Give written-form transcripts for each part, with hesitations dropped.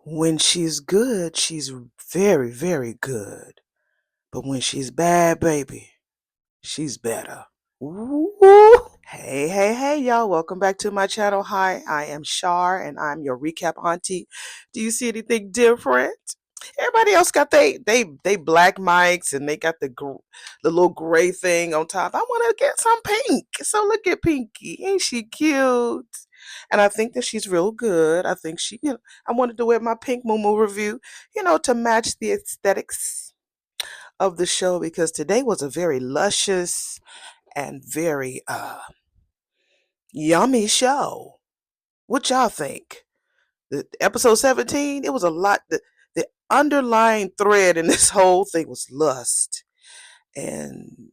When she's good, she's very, very good. But when she's bad, baby, she's better. Ooh. Hey, hey, hey, y'all. Welcome back to my channel. Hi, I am Shar and I'm your recap auntie. Do you see anything different? Everybody else got they black mics and they got the little gray thing on top. I want to get some pink. So look at Pinky. Ain't she cute? And I think that she's real good. I think I wanted to wear my pink Moo review, to match the aesthetics of the show because today was a very luscious and very yummy show. What y'all think? The episode 17, it was a lot. The underlying thread in this whole thing was lust and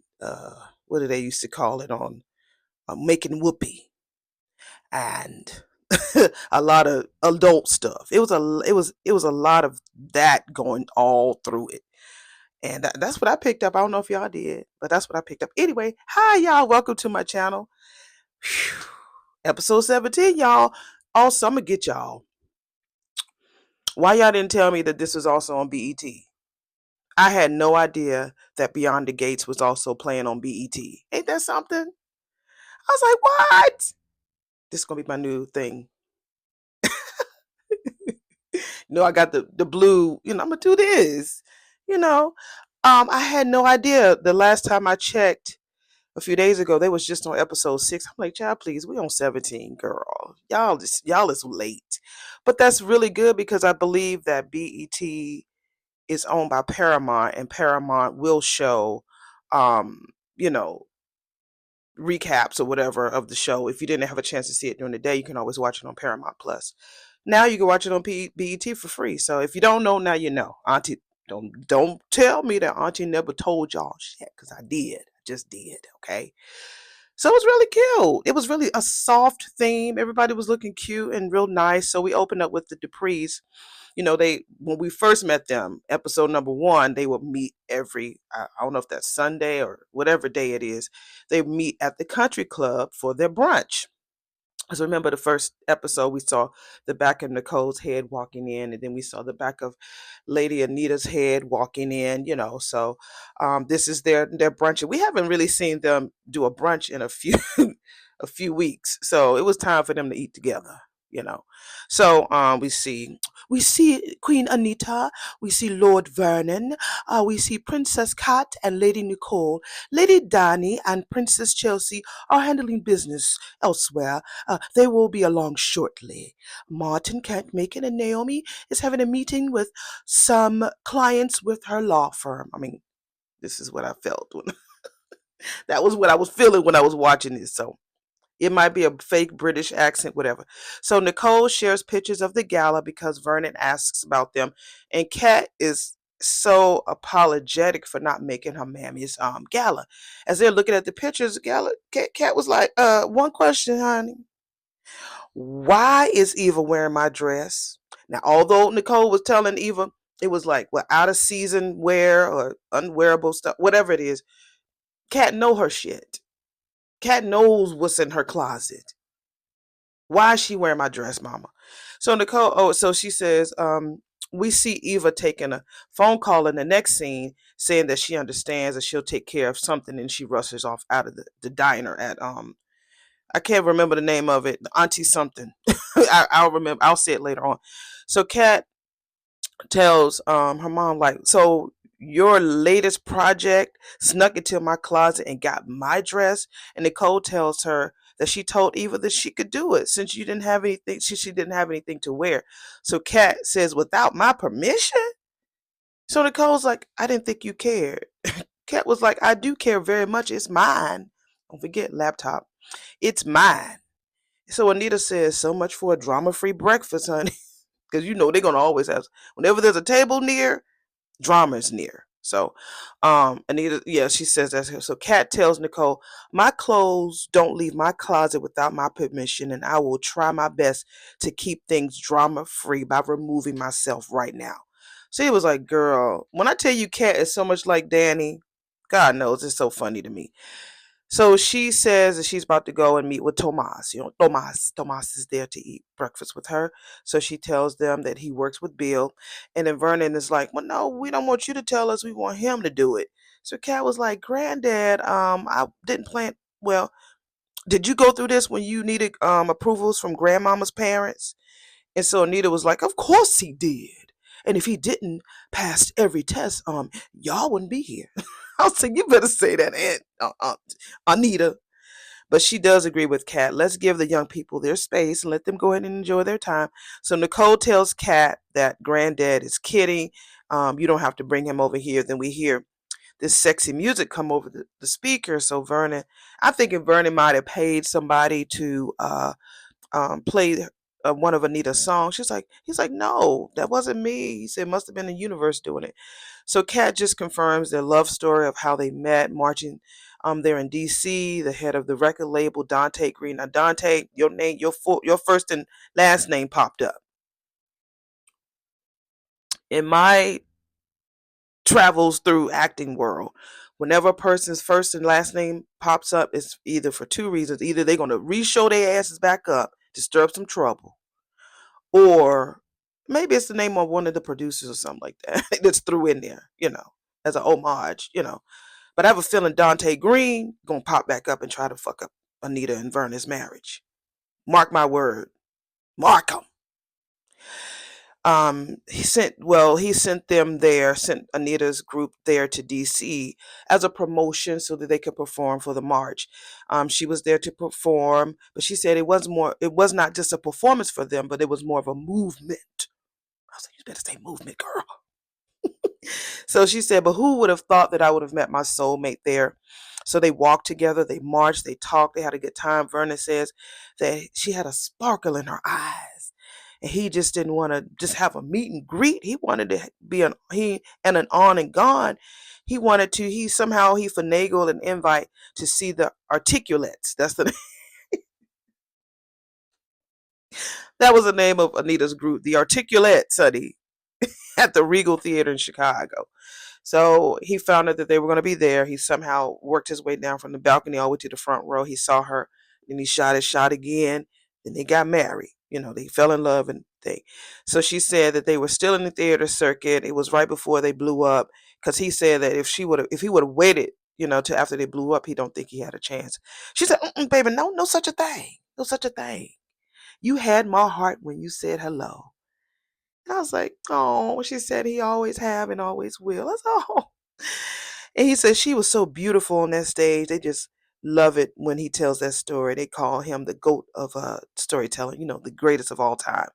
what do they used to call it on making whoopee and a lot of adult stuff. It was a lot of that going all through it. And that's what I picked up. I don't know if y'all did, but that's what I picked up. Anyway, hi y'all, welcome to my channel. Whew. Episode 17, y'all. Also, I'm gonna get y'all. Why y'all didn't tell me that this was also on BET? I had no idea that Beyond the Gates was also playing on BET. Ain't that something? I was like, what? This is gonna be my new thing. I got the blue, I'm gonna do this. You know. I had no idea the last time I checked a few days ago, they was just on episode 6. I'm like, child, please, we on 17, girl. Y'all is late. But that's really good because I believe that BET is owned by Paramount and Paramount will show you know, recaps or whatever of the show. If you didn't have a chance to see it during the day, you can always watch it on Paramount Plus. Now you can watch it on BET for free. So if you don't know, now you know. Auntie, don't tell me that Auntie never told y'all shit, because I did. I just did, okay? So it was really cute. It was really a soft theme. Everybody was looking cute and real nice. So we opened up with the Duprees. They when we first met them, episode number 1, they would meet every I don't know if that's Sunday or whatever day it is. They meet at the country club for their brunch. So remember the first episode, we saw the back of Nicole's head walking in, and then we saw the back of Lady Anita's head walking in. So this is their brunch. And we haven't really seen them do a brunch in a few a few weeks, so it was time for them to eat together. So we see Queen Anita, we see Lord Vernon, we see Princess Kat and Lady Nicole. Lady Danny and Princess Chelsea are handling business elsewhere. They will be along shortly. Martin can't make it, and Naomi is having a meeting with some clients with her law firm. I mean, this is what I felt that was what I was feeling when I was watching this. So it might be a fake British accent, whatever. So Nicole shares pictures of the gala because Vernon asks about them, and Kat is so apologetic for not making her mammy's gala. As they're looking at the pictures, gala, Kat was like, one question, honey. Why is Eva wearing my dress? Now, although Nicole was telling Eva it was like out of season wear or unwearable stuff, whatever it is, Kat know her shit. Kat knows what's in her closet. Why is she wearing my dress, mama? So so she says, we see Eva taking a phone call in the next scene saying that she understands that she'll take care of something, and she rushes off out of the diner at I can't remember the name of it, Auntie something. I'll remember, I'll say it later on. So Kat tells her mom, like, so your latest project snuck into my closet and got my dress. And Nicole tells her that she told Eva that she could do it since you didn't have anything, she didn't have anything to wear. So Kat says, without my permission? So Nicole's like, I didn't think you cared. Kat was like, I do care very much. It's mine. Don't forget, laptop. It's mine. So Anita says, so much for a drama-free breakfast, honey. Because they're going to always have, whenever there's a table near, drama is near. So Anita, yeah, she says that. So Kat tells Nicole, my clothes don't leave my closet without my permission, and I will try my best to keep things drama free by removing myself right now. So he was like, girl, when I tell you Kat is so much like Danny, God knows it's so funny to me. So she says that she's about to go and meet with Tomas. Tomas is there to eat breakfast with her. So she tells them that he works with Bill. And then Vernon is like, well, no, we don't want you to tell us. We want him to do it. So Kat was like, Granddad, I didn't plan. Well, did you go through this when you needed approvals from grandmama's parents? And so Anita was like, of course he did. And if he didn't pass every test, y'all wouldn't be here. I was like, you better say that, Aunt Anita. But she does agree with Kat. Let's give the young people their space and let them go ahead and enjoy their time. So Nicole tells Kat that Granddad is kidding. You don't have to bring him over here. Then we hear this sexy music come over the speaker. So Vernon, I'm thinking Vernon might have paid somebody to play one of Anita's songs. He's like, no, that wasn't me. He said, it must have been the universe doing it. So Kat just confirms their love story of how they met, marching there in D.C. The head of the record label, Dante Green. Now, Dante, your name, your first and last name popped up in my travels through acting world. Whenever a person's first and last name pops up, it's either for two reasons: either they're gonna re-show their asses back up to stir up some trouble, or maybe it's the name of one of the producers or something like that that's threw in there, as an homage, But I have a feeling Dante Green gonna pop back up and try to fuck up Anita and Vernon's marriage. Mark my word. Mark him. He sent them there, sent Anita's group there to DC as a promotion so that they could perform for the march. She was there to perform, but she said it was not just a performance for them, but it was more of a movement. I was like, you better say movement, girl. So she said, but who would have thought that I would have met my soulmate there? So they walked together, they marched, they talked, they had a good time. Vernon says that she had a sparkle in her eyes. And he just didn't want to just have a meet and greet. He wanted to be an on and gone. He somehow he finagled an invite to see the articulates. That was the name of Anita's group, the Articulates, honey, at the Regal Theater in Chicago. So he found out that they were going to be there. He somehow worked his way down from the balcony all the way to the front row. He saw her, and he shot his shot again. Then they got married. They fell in love and thing. So she said that they were still in the theater circuit. It was right before they blew up, because he said that if he would have waited, till after they blew up, he don't think he had a chance. She said, "Baby, no, no such a thing, no such a thing. You had my heart when you said hello." And I was like, oh, she said he always have and always will. I said, oh. And he said she was so beautiful on that stage. They just love it when he tells that story. They call him the GOAT of storytelling, the greatest of all time.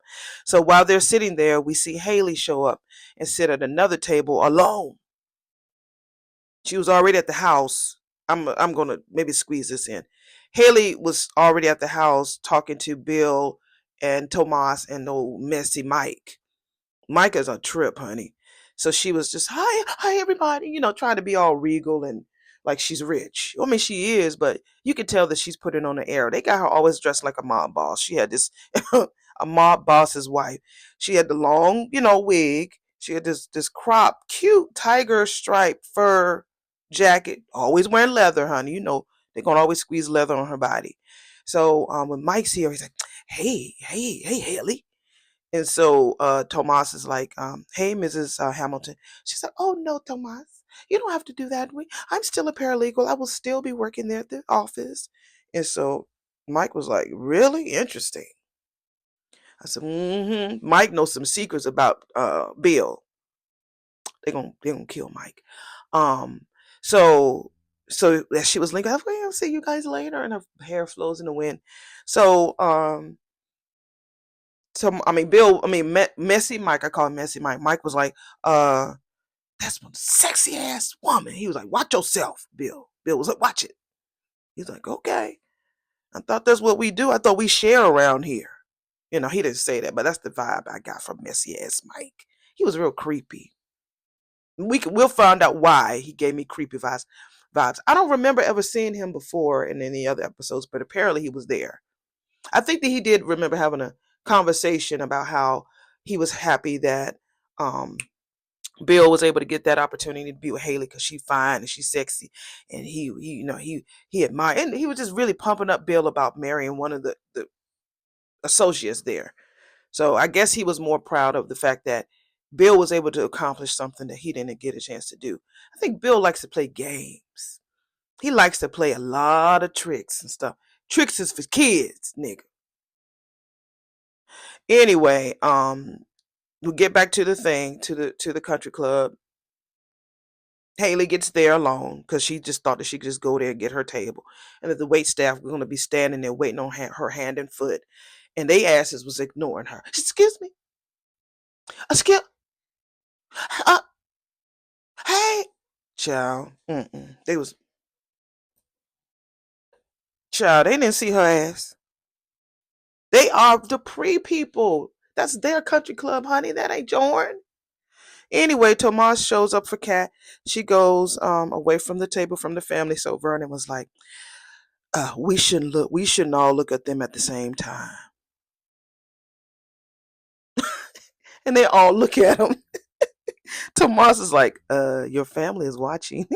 So while they're sitting there, we see Haley show up and sit at another table alone. She was already at the house. I'm gonna maybe squeeze this in. Haley was already at the house talking to Bill and Tomas and old messy Mike. Micah's a trip, honey. So she was just, hi, everybody, trying to be all regal and like she's rich. I mean, she is, but you can tell that she's putting on the air. They got her always dressed like a mob boss. She had this, a mob boss's wife. She had the long, wig. She had this crop, cute tiger stripe fur jacket, always wearing leather, honey. They're going to always squeeze leather on her body. So when Mike's here, he's like, hey, Haley. And so Tomas is like, hey, Mrs. Hamilton. She said, oh, no, Tomas. You don't have to do that. I'm still a paralegal. I will still be working there at the office. And so Mike was like, really? Interesting. I said, mm-hmm. Mike knows some secrets about Bill. They gonna kill Mike. Um, so as she was like, okay, I'll see you guys later. And her hair flows in the wind. So Bill, Messy Mike, I call him Messy Mike. Mike was like, that's one sexy ass woman. He was like, watch yourself, Bill. Bill was like, watch it. He's like, okay. I thought that's what we do. I thought we share around here. He didn't say that, but that's the vibe I got from messy ass Mike. He was real creepy. We'll find out why he gave me creepy vibes. I don't remember ever seeing him before in any other episodes, but apparently he was there. I think that he did remember having a conversation about how he was happy that Bill was able to get that opportunity to be with Haley because she's fine and she's sexy, and he admired, and he was just really pumping up Bill about marrying one of the associates there. So I guess he was more proud of the fact that Bill was able to accomplish something that he didn't get a chance to do. I think Bill likes to play games. He likes to play a lot of tricks and stuff. Tricks is for kids, nigga. Anyway, we'll get back to the thing, to the country club. Haley gets there alone because she just thought that she could just go there and get her table, and that the wait staff were going to be standing there waiting on her hand and foot, and they asses was ignoring her. Excuse me, excuse, uh, hey, child, they was child. They didn't see her ass. They are the pre people. That's their country club, honey. That ain't yours. Anyway, Tomas shows up for Kat. She goes away from the table from the family. So Vernon was like, we shouldn't all look at them at the same time. And they all look at him. Tomas is like, your family is watching.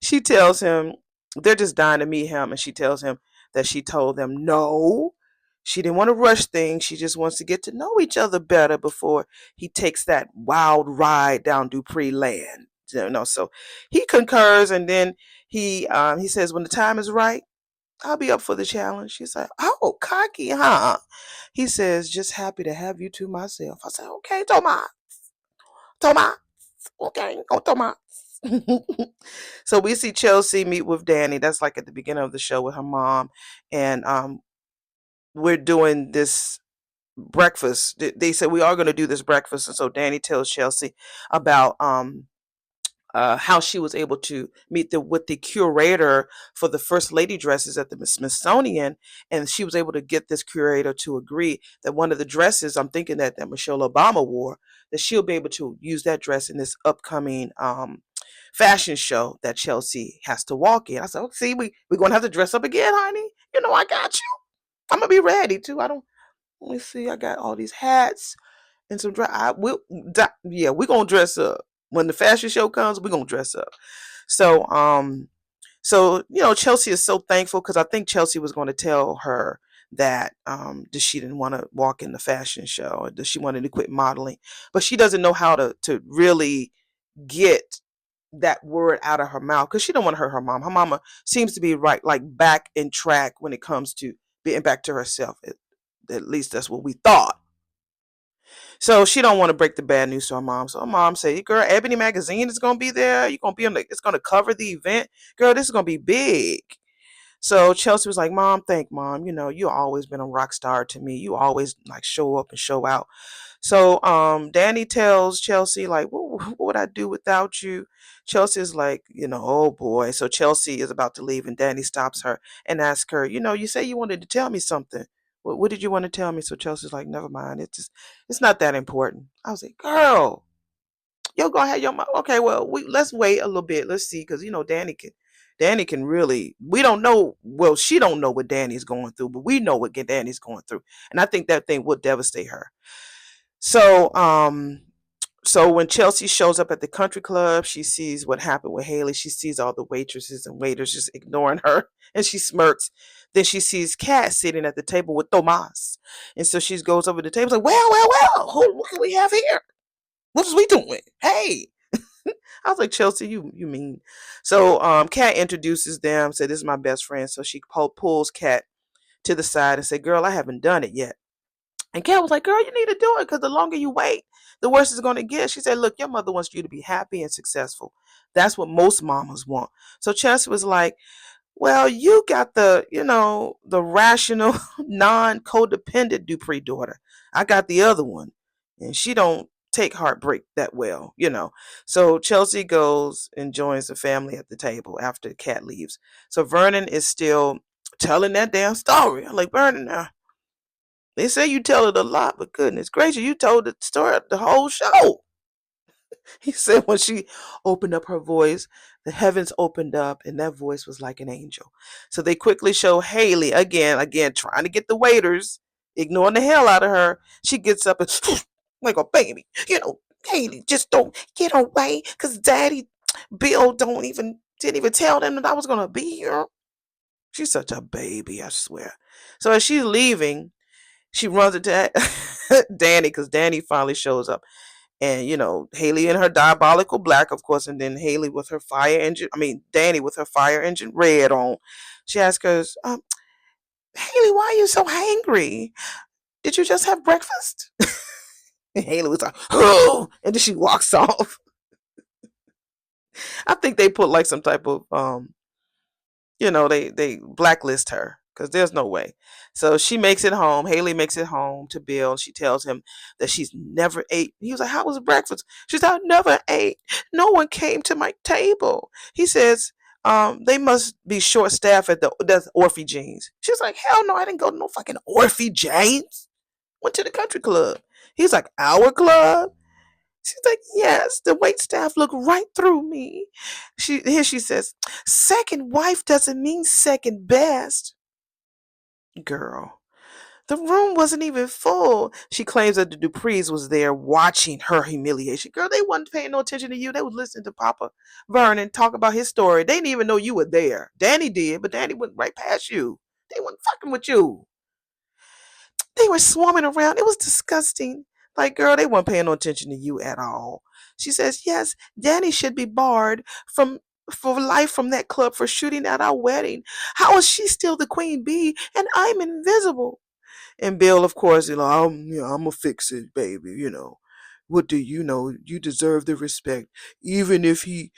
She tells him they're just dying to meet him, and she tells him that she told them no. She didn't want to rush things. She just wants to get to know each other better before he takes that wild ride down Dupree land. So he concurs, and then he says, when the time is right, I'll be up for the challenge. She's like, oh, cocky, huh? He says, just happy to have you to myself. I said, okay, Tomas. Tomas. Okay, oh, Tomas. So we see Chelsea meet with Danny. That's like at the beginning of the show with her mom. And we're doing this breakfast. They said we are going to do this breakfast. And so Danny tells Chelsea about how she was able to meet with the curator for the first lady dresses at the Smithsonian, and she was able to get this curator to agree that one of the dresses, I'm thinking that Michelle Obama wore, that she'll be able to use that dress in this upcoming fashion show that Chelsea has to walk in. I said, oh, see, we're gonna have to dress up again, honey. I got you. I'm gonna be ready too. I don't. Let me see. I got all these hats and some dry. Yeah, we're gonna dress up when the fashion show comes. We're gonna dress up. So Chelsea is so thankful because I think Chelsea was going to tell her that she didn't want to walk in the fashion show, or that she wanted to quit modeling, but she doesn't know how to really get that word out of her mouth because she don't want to hurt her mom. Her mama seems to be right, like back in track when it comes to being back to herself. At least that's what we thought. So she don't want to break the bad news to her mom. So her mom said, girl, Ebony Magazine is going to be there. You're going to be it's going to cover the event. Girl, this is going to be big. So Chelsea was like, Mom, thank Mom. You always been a rock star to me. You always like show up and show out. So Danny tells Chelsea, like, what would I do without you? Chelsea's like, oh boy. So Chelsea is about to leave, and Danny stops her and asks her, you say you wanted to tell me something. What did you want to tell me? So Chelsea's like, never mind. It's not that important. I was like, girl, you're gonna have your mom. Okay, well, let's wait a little bit. Let's see, because Danny can really. We don't know. Well, she don't know what Danny's going through, but we know what Danny's going through, and I think that thing would devastate her. So when Chelsea shows up at the country club, she sees what happened with Haley. She sees all the waitresses and waiters just ignoring her, and she smirks. Then she sees Kat sitting at the table with Tomas, and so she goes over to the table, like, well, what can we have here? What is we doing? Hey. I was like, Chelsea, you mean. So Kat introduces them, said, this is my best friend. So she pulls Kat to the side and said, girl, I haven't done it yet. And Kat was like, girl, you need to do it because the longer you wait, the worse it's going to get. She said, look, your mother wants you to be happy and successful. That's what most mamas want. So Chelsea was like, well, you got the rational, non-codependent Dupree daughter. I got the other one, and she don't take heartbreak that well. So Chelsea goes and joins the family at the table after Kat leaves. So Vernon is still telling that damn story. I'm like, Vernon, now, they say you tell it a lot, but goodness gracious, you told the story the whole show. He said when she opened up her voice, the heavens opened up and that voice was like an angel. So they quickly show Haley again, trying to get the waiters, ignoring the hell out of her. She gets up and like a baby, Haley, just don't get away, cause Daddy Bill didn't even tell them that I was gonna be here. She's such a baby, I swear. So as she's leaving, she runs into Danny because Danny finally shows up. And, Haley in her diabolical black, of course, and then Haley with her fire engine, Danny with her fire engine red on. She asks her, Haley, why are you so hangry? Did you just have breakfast? And Haley was like, oh, and then she walks off. I think they put like some type of they blacklist her because there's no way. So she makes it home. Haley makes it home to Bill. She tells him that she's never ate. He was like, how was breakfast? She said, I never ate. No one came to my table. He says, they must be short staffed at the Orphe Jeans. She's like, hell no, I didn't go to no fucking Orphe Jeans. Went to the country club. He's like, our club? She's like, yes, the wait staff looked right through me. She says, second wife doesn't mean second best. Girl, the room wasn't even full. She claims that the Duprees was there watching her humiliation. Girl, they wasn't paying no attention to you. They was listening to Papa Vernon talk about his story. They didn't even know you were there. Danny did, but Danny went right past you. They wasn't fucking with you. They were swarming around. It was disgusting. Like, girl, they weren't paying no attention to you at all. She says, yes, Danny should be barred for life from that club for shooting at our wedding. How is she still the queen bee and I'm invisible? And Bill, of course, I'm gonna fix it, baby. What do you know? You deserve the respect, even if he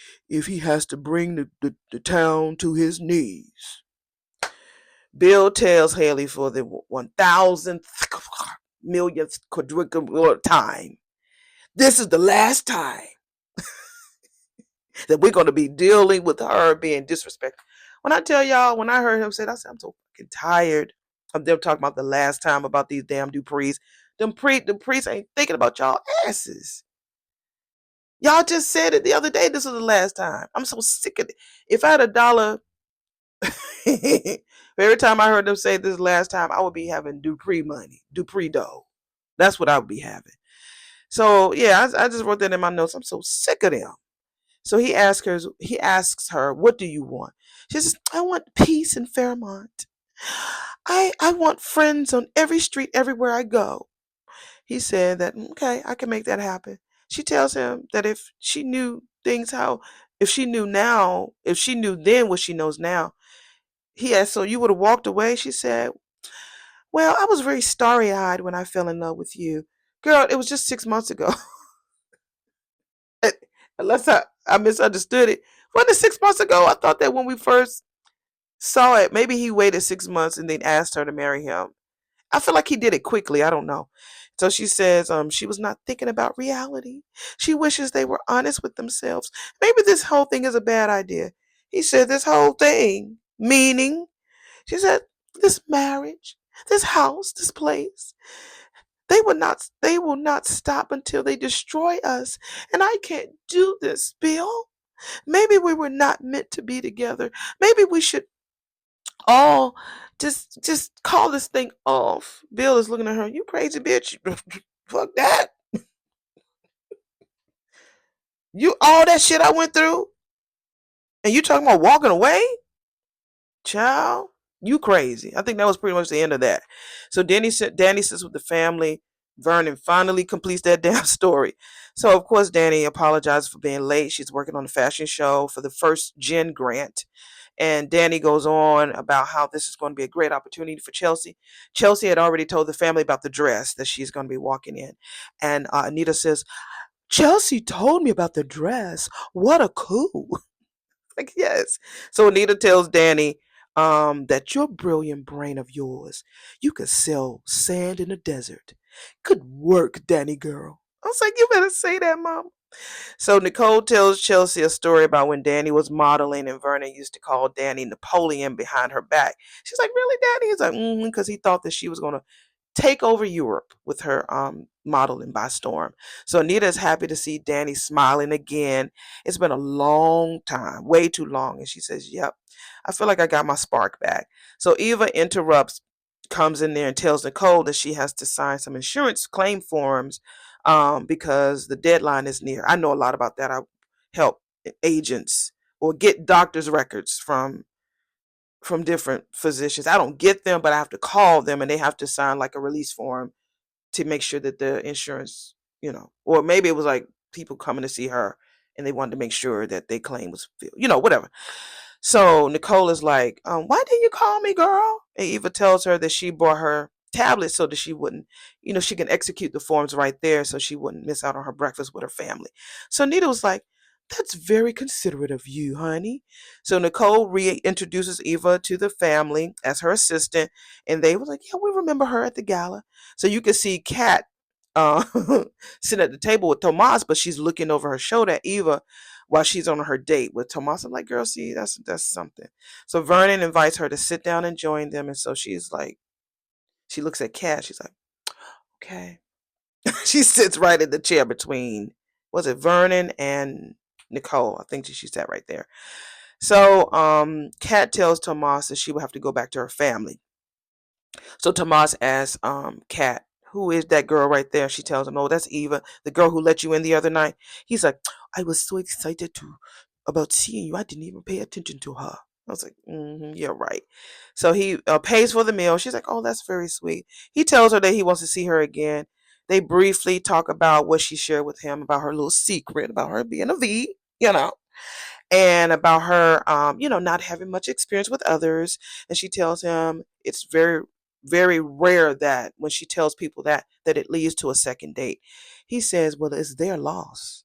has to bring the town to his knees. Bill tells Haley for the 1,000th millionth quadruple time, this is the last time that we're going to be dealing with her being disrespectful. When I tell y'all, when I heard him say that, I said, I'm so fucking tired of them talking about the last time about these damn Duprees. The priests ain't thinking about y'all asses. Y'all just said it the other day. This was the last time. I'm so sick of it. If I had $1 every time I heard them say this last time, I would be having Dupree money, Dupree dough. That's what I would be having. So yeah, I just wrote that in my notes. I'm so sick of them. So he asks her, what do you want? She says, I want peace in Fairmont. I want friends on every street everywhere I go. He said that, okay, I can make that happen. She tells him that if she knew now, if she knew then what she knows now. He asked, so you would have walked away? She said, well, I was very starry eyed when I fell in love with you. Girl, it was just 6 months ago. Unless I misunderstood it. Wasn't it 6 months ago? I thought that when we first saw it, maybe he waited 6 months and then asked her to marry him. I feel like he did it quickly. I don't know. So she says she was not thinking about reality. She wishes they were honest with themselves. Maybe this whole thing is a bad idea. He said this whole thing, meaning, she said, this marriage, this house, this place, they will not stop until they destroy us. And I can't do this, Bill. Maybe we were not meant to be together. Maybe we should all just call this thing off. Bill is looking at her. You crazy bitch. Fuck that. You all that shit I went through, and you talking about walking away? Child, you crazy. I think that was pretty much the end of that. So Danny sits with the family. Vernon finally completes that damn story. So of course Danny apologizes for being late. She's working on a fashion show for the first Gen grant. And Danny goes on about how this is going to be a great opportunity for Chelsea. Chelsea had already told the family about the dress that she's going to be walking in. And Anita says, Chelsea told me about the dress. What a coup. Like, yes. So Anita tells Danny that your brilliant brain of yours, you could sell sand in the desert. Good work, Danny girl. I was like, you better say that, Mom. So Nicole tells Chelsea a story about when Danny was modeling and Vernon used to call Danny Napoleon behind her back. She's like, really, Danny? He's like, because he thought that she was going to take over Europe with her modeling by storm. So Anita is happy to see Danny smiling again. It's been a long time, way too long. And she says, yep, I feel like I got my spark back. So Eva interrupts, comes in there and tells Nicole that she has to sign some insurance claim forms because the deadline is near. I know a lot about that. I help agents or get doctor's records from different physicians. I don't get them, but I have to call them and they have to sign like a release form to make sure that the insurance, or maybe it was like people coming to see her and they wanted to make sure that their claim was filled, whatever. So Nicole is like, why didn't you call me, girl? And Eva tells her that she brought her tablet so that she wouldn't, she can execute the forms right there so she wouldn't miss out on her breakfast with her family. So Nita was like, that's very considerate of you, honey. So Nicole reintroduces Eva to the family as her assistant, and they were like, yeah, we remember her at the gala. So you can see Kat uh, sitting at the table with Tomas, but she's looking over her shoulder at Eva while she's on her date with Tomas. I'm like, girl, see, that's something. So Vernon invites her to sit down and join them, and so she's like, she looks at Kat. She's like, okay. She sits right in the chair between, was it Vernon and Nicole? I think she sat right there. So Kat tells Tomas that she will have to go back to her family. So Tomas asks Kat, who is that girl right there? She tells him, oh, that's Eva, the girl who let you in the other night. He's like, I was so excited about seeing you. I didn't even pay attention to her. I was like, you're right. So he pays for the meal. She's like, oh, that's very sweet. He tells her that he wants to see her again. They briefly talk about what she shared with him about her little secret about her being a V, and about her, not having much experience with others. And she tells him it's very, very rare that when she tells people that it leads to a second date. He says, well, it's their loss.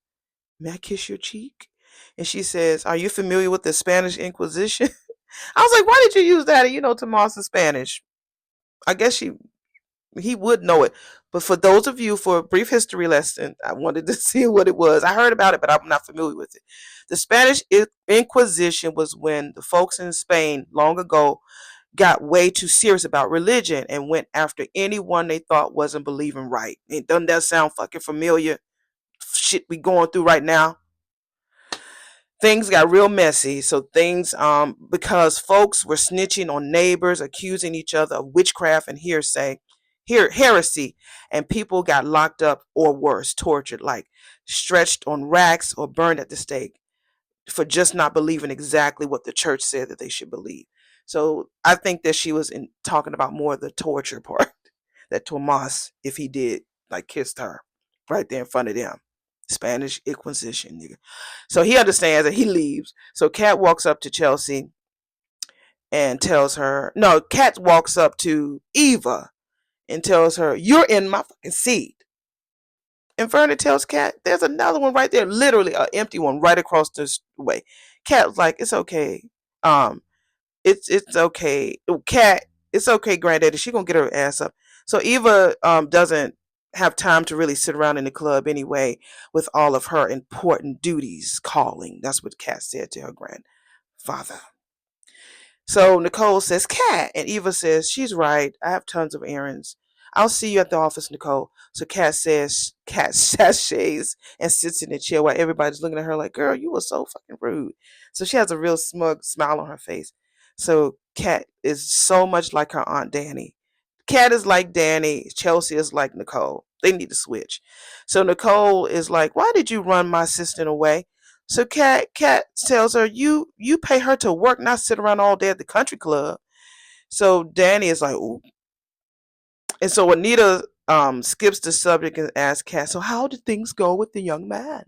May I kiss your cheek? And she says, are you familiar with the Spanish Inquisition? I was like, why did you use that? And Tomas is Spanish. I guess he would know it. But for those of you, for a brief history lesson, I wanted to see what it was. I heard about it, but I'm not familiar with it. The Spanish Inquisition was when the folks in Spain long ago got way too serious about religion and went after anyone they thought wasn't believing right. And doesn't that sound fucking familiar? Shit we going through right now. Things got real messy. So things, because folks were snitching on neighbors, accusing each other of witchcraft and heresy, and people got locked up or worse, tortured, like stretched on racks or burned at the stake for just not believing exactly what the church said that they should believe. So I think that she was talking about more of the torture part that Tomas, if he did, like kissed her right there in front of them. Spanish Inquisition, nigga. So he understands and he leaves. So Kat walks up to Chelsea and tells her, no, Kat walks up to Eva and tells her, you're in my fucking seat. And Vernon tells Kat, there's another one right there, literally an empty one right across the way. Kat's like, it's okay. Um, it's okay. Kat, it's okay, granddaddy. She gonna get her ass up. So Eva doesn't have time to really sit around in the club anyway with all of her important duties calling. That's what Kat said to her grandfather. So Nicole says, Kat. And Eva says, she's right. I have tons of errands. I'll see you at the office, Nicole. So Kat sachets and sits in the chair while everybody's looking at her like, girl, you were so fucking rude. So she has a real smug smile on her face. So Kat is so much like her Aunt Danny. Kat is like Danny. Chelsea is like Nicole. They need to switch. So Nicole is like, why did you run my assistant away? So Kat tells her, you pay her to work, not sit around all day at the country club. So Danny is like, ooh. And so Anita skips the subject and asks Kat, so how did things go with the young man?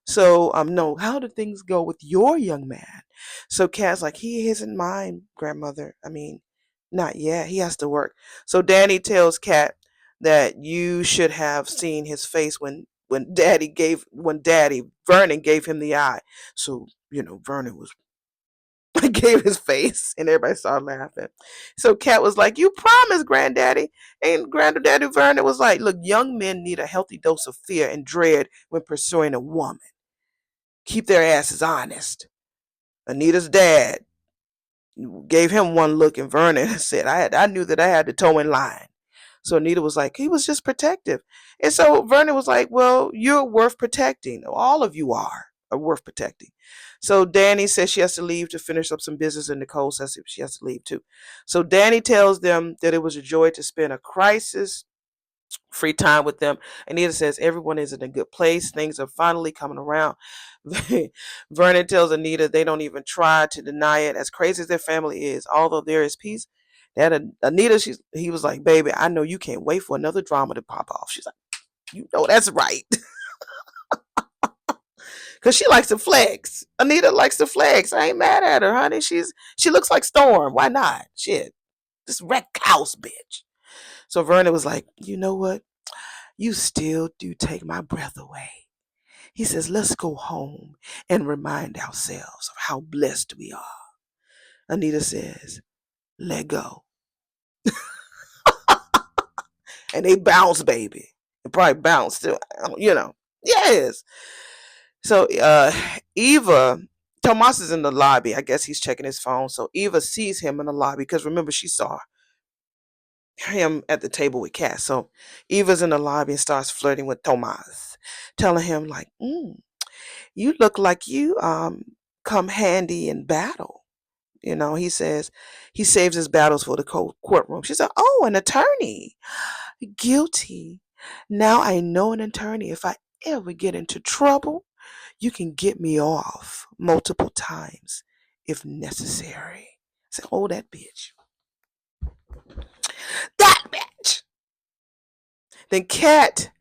So no, how did things go with your young man? So Kat's like, he isn't mine, grandmother. I mean, not yet. He has to work. So Danny tells Kat that you should have seen his face when Daddy Vernon gave him the eye. So Vernon was gave his face, and everybody started laughing. So Kat was like, "You promised, Granddaddy." And Granddaddy Vernon was like, "Look, young men need a healthy dose of fear and dread when pursuing a woman. Keep their asses honest." Anita's dad gave him one look, and Vernon said, I knew that I had to toe in line." So Anita was like, he was just protective. And so Vernon was like, well, you're worth protecting. All of you are worth protecting. So Danny says she has to leave to finish up some business, and Nicole says she has to leave too. So Danny tells them that it was a joy to spend a crisis free time with them. Anita says everyone is in a good place. Things are finally coming around. Vernon tells Anita they don't even try to deny it. As crazy as their family is, although there is peace, that Anita, he was like, baby, I know you can't wait for another drama to pop off. She's like, you know that's right. Cause she likes to flex. Anita likes to flex. I ain't mad at her, honey. She looks like Storm. Why not? Shit. This wreck house bitch. So Vernon was like, you know what? You still do take my breath away. He says, let's go home and remind ourselves of how blessed we are. Anita says, let go. And they bounce, baby. They probably bounce too, you know. Yes. So Eva, Tomas is in the lobby. I guess he's checking his phone. So Eva sees him in the lobby because remember she saw him at the table with Cass. So Eva's in the lobby and starts flirting with Tomas, telling him like, you look like you come handy in battle. You know, he says he saves his battles for the courtroom. She said, oh, an attorney. Guilty. Now I know an attorney. If I ever get into trouble, you can get me off multiple times if necessary. I said, oh, that bitch. That bitch. Then Kat.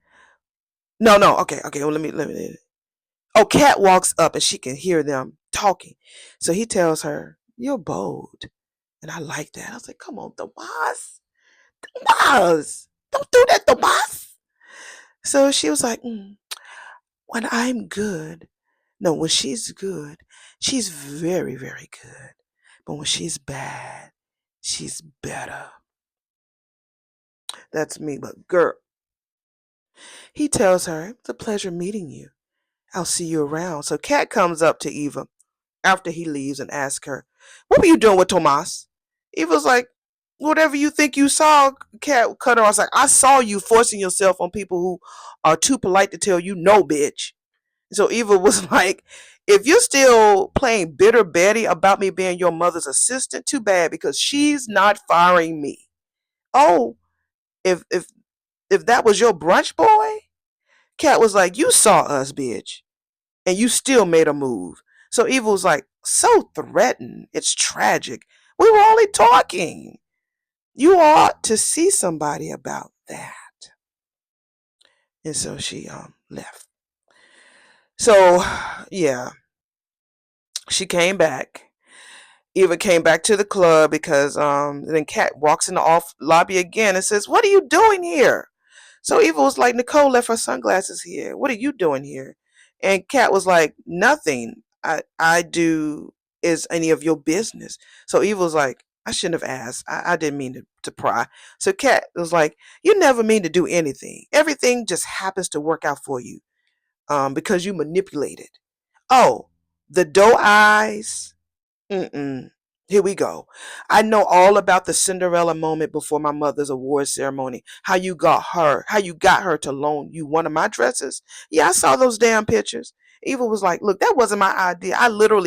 No. Okay. Well, let me. Oh, Kat walks up and she can hear them talking. So he tells her, you're bold. And I like that. I was like, come on, Tomas. Tomas. Don't do that, Tomas. So she was like, when I'm good, no, when she's good, she's very, very good. But when she's bad, she's better. That's me, but girl. He tells her, it's a pleasure meeting you. I'll see you around. So Kat comes up to Eva after he leaves and asks her, what were you doing with Tomas? Eva's like, whatever you think you saw. Kat cut her off. I was like, I saw you forcing yourself on people who are too polite to tell you no, bitch. So Eva was like, if you're still playing bitter Betty about me being your mother's assistant, too bad because she's not firing me. Oh, if that was your brunch boy? Kat was like, you saw us, bitch. And you still made a move. So Eva was like, so threatened. It's tragic. We were only talking. You ought to see somebody about that. And so she left. So yeah, she came back. Eva came back to the club because then Kat walks in the off lobby again and says, what are you doing here? So Eva was like, Nicole left her sunglasses here. What are you doing here? And Kat was like, nothing I do is any of your business. So Eva was like, I shouldn't have asked. I didn't mean to pry. So Kat was like, you never mean to do anything. Everything just happens to work out for you because you manipulate it. Oh, the doe eyes. Mm-mm. Here we go. I know all about the Cinderella moment before my mother's award ceremony. How you got her to loan you one of my dresses. Yeah, I saw those damn pictures. Eva was like, look, that wasn't my idea.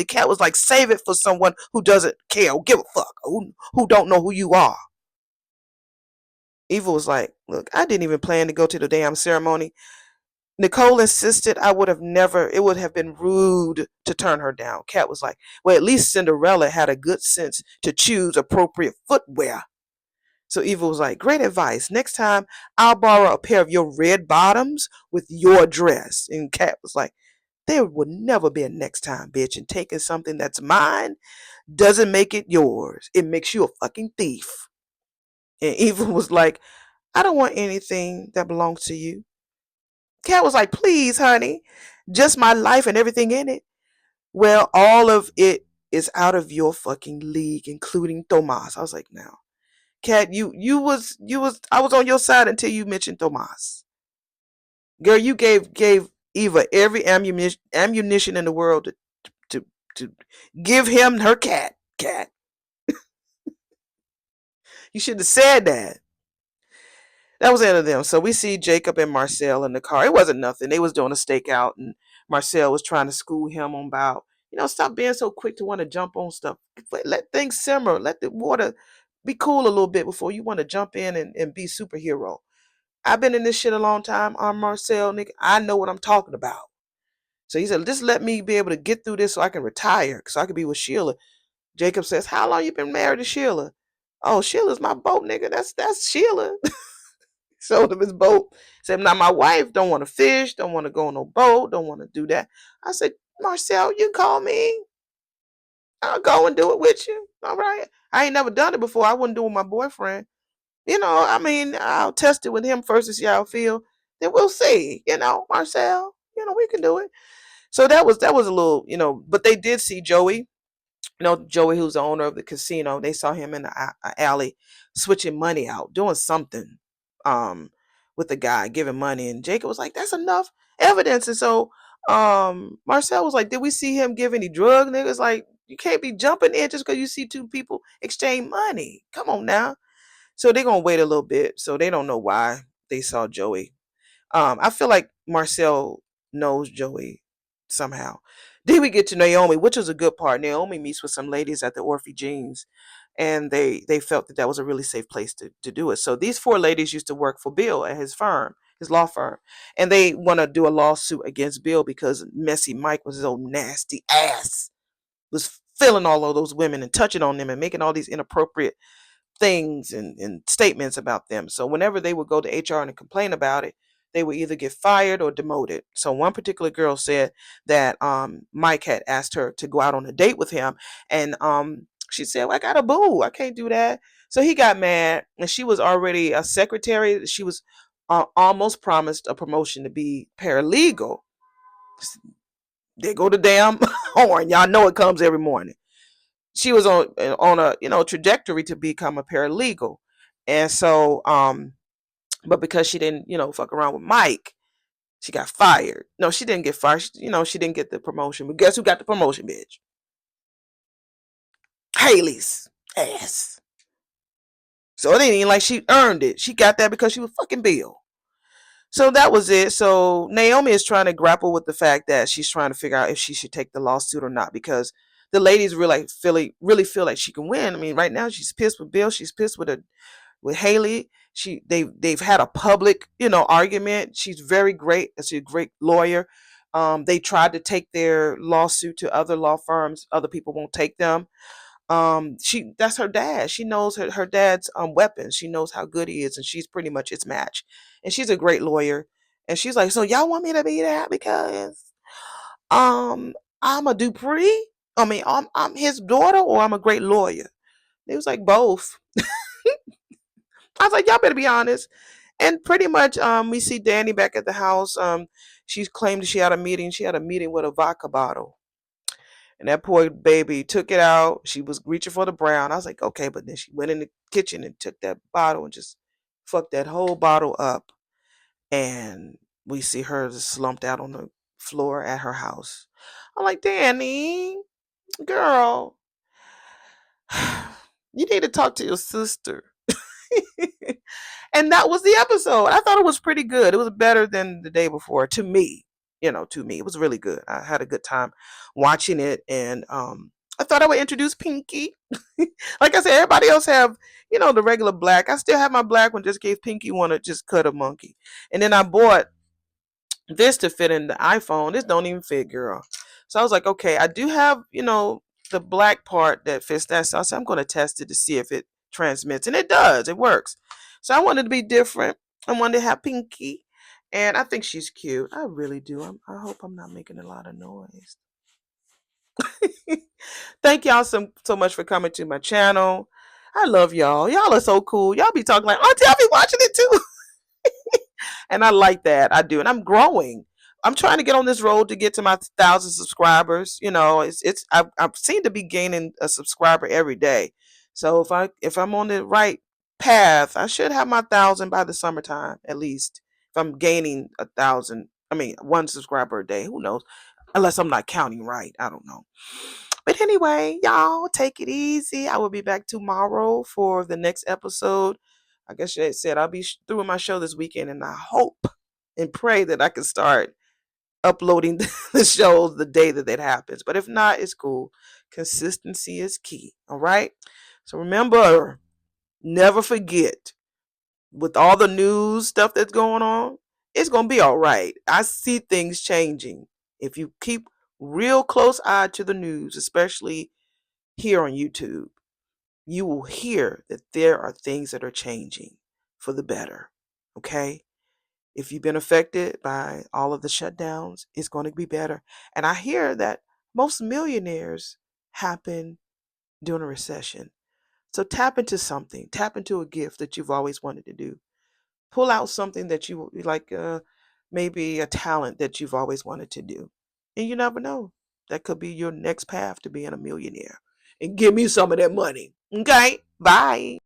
Kat was like, save it for someone who doesn't care or give a fuck, who don't know who you are. Eva was like, look, I didn't even plan to go to the damn ceremony. Nicole insisted I would have never, it would have been rude to turn her down. Kat was like, well, at least Cinderella had a good sense to choose appropriate footwear. So Eva was like, great advice. Next time I'll borrow a pair of your red bottoms with your dress. And Kat was like, there will never be a next time, bitch. And taking something that's mine doesn't make it yours. It makes you a fucking thief. And Eva was like, I don't want anything that belongs to you. Kat was like, please, honey, just my life and everything in it. Well, all of it is out of your fucking league, including Tomas. I was like, now, Kat, you was I was on your side until you mentioned Tomas. Girl, you gave Eva every ammunition in the world to to give him her cat. Cat. You should have said that. That was the end of them. So we see Jacob and Marcel in the car. It wasn't nothing. They was doing a stakeout, and Marcel was trying to school him on about, stop being so quick to want to jump on stuff. Let things simmer. Let the water be cool a little bit before you want to jump in and be superhero. I've been in this shit a long time. I'm Marcel, nigga. I know what I'm talking about. So he said, just let me be able to get through this so I can retire, so I can be with Sheila. Jacob says, how long you been married to Sheila? Oh, Sheila's my boat, nigga. That's Sheila. Showed him his boat. Said, now my wife don't want to fish, don't want to go on no boat, don't want to do that. I said, Marcel, you call me. I'll go and do it with you. All right. I ain't never done it before. I wouldn't do it with my boyfriend. I mean, I'll test it with him first to see how I feel. Then we'll see. Marcel, we can do it. So that was a little, but they did see Joey. Joey, who's the owner of the casino. They saw him in the alley switching money out, doing something um with the guy, giving money. And Jacob was like, that's enough evidence. And so Marcel was like, did we see him give any drug? Niggas like, you can't be jumping in just because you see two people exchange money. Come on now. So they're gonna wait a little bit. So they don't know why they saw Joey. I feel like Marcel knows Joey somehow. Then we get to Naomi, which was a good part. Naomi meets with some ladies at the Orphe Jeans, and they felt that was a really safe place to do it. So these four ladies used to work for Bill at his firm, his law firm, and they want to do a lawsuit against Bill because Messy Mike was his old nasty ass, was filling all of those women and touching on them and making all these inappropriate things and statements about them. So whenever they would go to HR and complain about it, they would either get fired or demoted. So one particular girl said that Mike had asked her to go out on a date with him, and she said, well, I got a boo, I can't do that. So he got mad, and she was already a secretary. She was almost promised a promotion to be paralegal. There go the damn horn. Y'all know it comes every morning. She was on a trajectory to become a paralegal, and so but because she didn't fuck around with Mike, she got fired. No, she didn't get fired. She didn't get the promotion. But guess who got the promotion, bitch? Haley's ass. So it ain't even like she earned it. She got that because she was fucking Bill. So that was it. So Naomi is trying to grapple with the fact that she's trying to figure out if she should take the lawsuit or not, because the ladies really feel like she can win. I mean, right now she's pissed with Bill. She's pissed with Haley. They've had a public argument. She's very great. She's a great lawyer. They tried to take their lawsuit to other law firms. Other people won't take them. That's her dad. She knows her dad's weapons. She knows how good he is, and she's pretty much its match. And she's a great lawyer. And she's like, so y'all want me to be that because um I'm a Dupree? I mean, I'm his daughter, or I'm a great lawyer? It was like both. I was like, y'all better be honest. And pretty much we see Danny back at the house. She claimed she had a meeting. She had a meeting with a vodka bottle. And that poor baby took it out. She was reaching for the brown. I was like, okay, but then she went in the kitchen and took that bottle and just fucked that whole bottle up. And we see her just slumped out on the floor at her house. I'm like, Danny, girl, you need to talk to your sister. And that was the episode. I thought it was pretty good. It was better than the day before to me. To me, it was really good. I had a good time watching it, and I thought I would introduce Pinky. Like I said, everybody else have the regular black. I still have my black one, just gave Pinky one to just cut a monkey, and then I bought this to fit in the iPhone. This don't even fit, girl. So I was like, okay, I do have the black part that fits that. So I said I'm going to test it to see if it transmits, and it does. It works. So I wanted to be different. I wanted to have Pinky, and I think she's cute. I really do. I hope I'm not making a lot of noise. Thank y'all so much for coming to my channel. I love y'all. Y'all are so cool. Y'all be talking like, Auntie, I'll be watching it too. And I like that. I do. And I'm growing. I'm trying to get on this road to get to my 1,000 subscribers. I've seemed to be gaining a subscriber every day. So if I'm on the right path, I should have my 1,000 by the summertime at least. If I'm gaining 1,000, I mean 1 subscriber a day. Who knows? Unless I'm not counting right. I don't know. But anyway, y'all take it easy. I will be back tomorrow for the next episode. I guess I said I'll be through with my show this weekend, and I hope and pray that I can start uploading the shows the day that happens. But if not, it's cool. Consistency is key. All right. So remember, never forget with all the news stuff that's going on, it's going to be all right. I see things changing. If you keep real close eye to the news, especially here on YouTube, you will hear that there are things that are changing for the better. Okay? If you've been affected by all of the shutdowns, it's going to be better. And I hear that most millionaires happen during a recession. So tap into something, tap into a gift that you've always wanted to do. Pull out something that you like, maybe a talent that you've always wanted to do. And you never know. That could be your next path to being a millionaire. And give me some of that money. Okay? Bye.